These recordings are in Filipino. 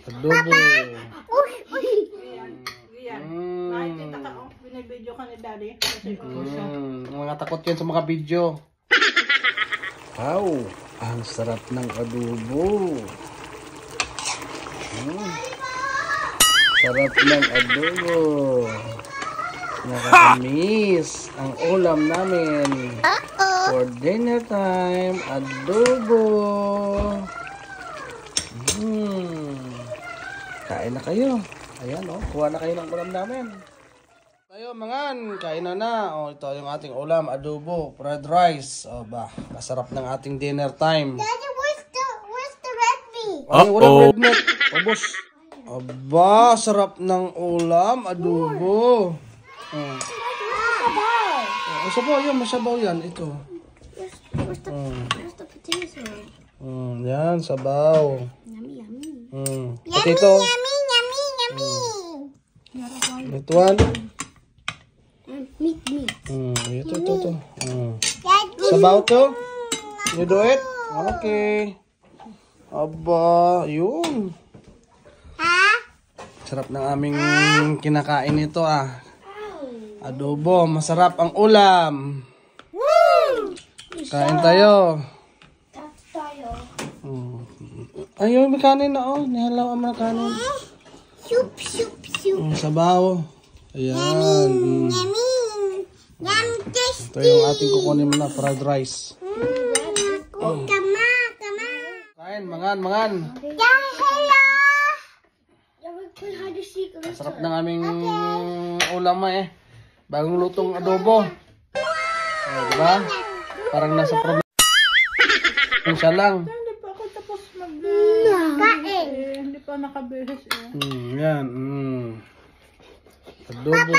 Adobo. Nakikita ka, binibidyo ka ni Daddy. Mga takot yan sa mga video. Wow, ang sarap ng adobo. Sarap ng adobo. Nakakamiss ang ulam namin. For dinner time, adobo. Kain na kayo. Ayan, oh, kuha na kayo ng ulam namin. Tayo mangan, kain na. Oh, ito yung ating ulam, adobo, fried rice. Oh, ba, masarap ng ating dinner time. Daddy, where's the red meat? Ay, walang red meat. Obos. Aba, sarap ng ulam, adobo. Oh. Masabaw yan, masabaw yan. Ito. Where's the potato? Yan, sabaw. Yummy, yummy. Potato. Yummy, yummy, yummy. Ito one. Meat. Ito. Daddy. Sabaw to. You do it? Okay. Aba, yun. Ha? Sarap ng aming kinakain ito Adobo, masarap ang ulam. Kain tayo. Ayun, may kanin na Nihalaw ang mga kanin. Soup. Sabaw. Ayan. Yummy. Yum, tasty. Ito yung ating kukunin mo na fried rice. Come on. Kain, mangan. Yeah, hello. Sarap ng aming ulam Bagong lutong adobo. Diba? Parang nasa probinsya lang. Hindi pa ako tapos Kain. Hindi pa nakabihis Yan. Adobo.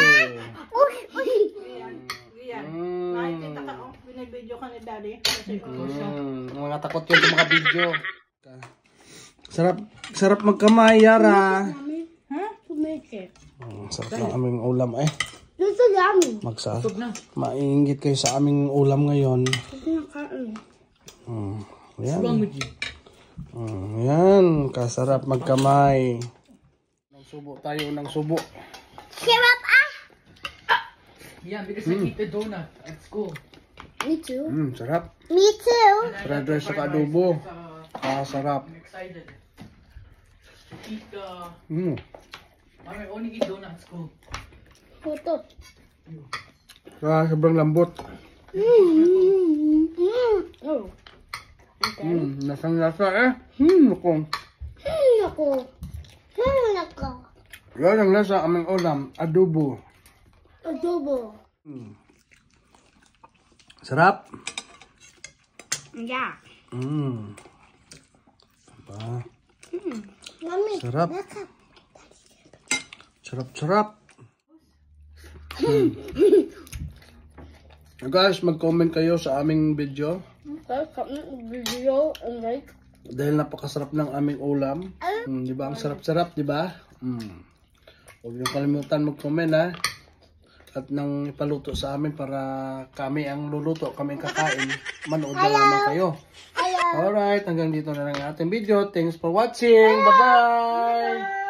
Nakikita ka, binibidyo ka ni Daddy. Mga takot yun sa mga video. Sarap magkamay, Yara. Sarap ng aming ulam This is yummy. Maingit kayo sa aming ulam ngayon. Yan. Yan. Kasarap magkamay. Subo tayo ng subo. Syrup Yeah, because I eat the donut at school. Me too. Sarap. Me too. Fried rice sa adobo. Sarap. I'm excited to eat I only eat donut at school. Putot. Sobrang lambot. Oh. Lasang lasa Ako. Nako. Yan ang lasa aming ulam. Adobo. Adobo. Sarap. Yeah. Aba. Yummy. Sarap. Sarap. Guys, mag-comment kayo sa aming video. Video and like. Dahil napakasarap ng aming ulam. Di ba? Ang sarap-sarap, di ba? Huwag niyo kalimutan mag-comment At nang ipaluto sa amin para kami ang luluto, kami ang kakain. Manood na naman kayo. Alright, hanggang dito na lang ang ating video. Thanks for watching. Bye-bye!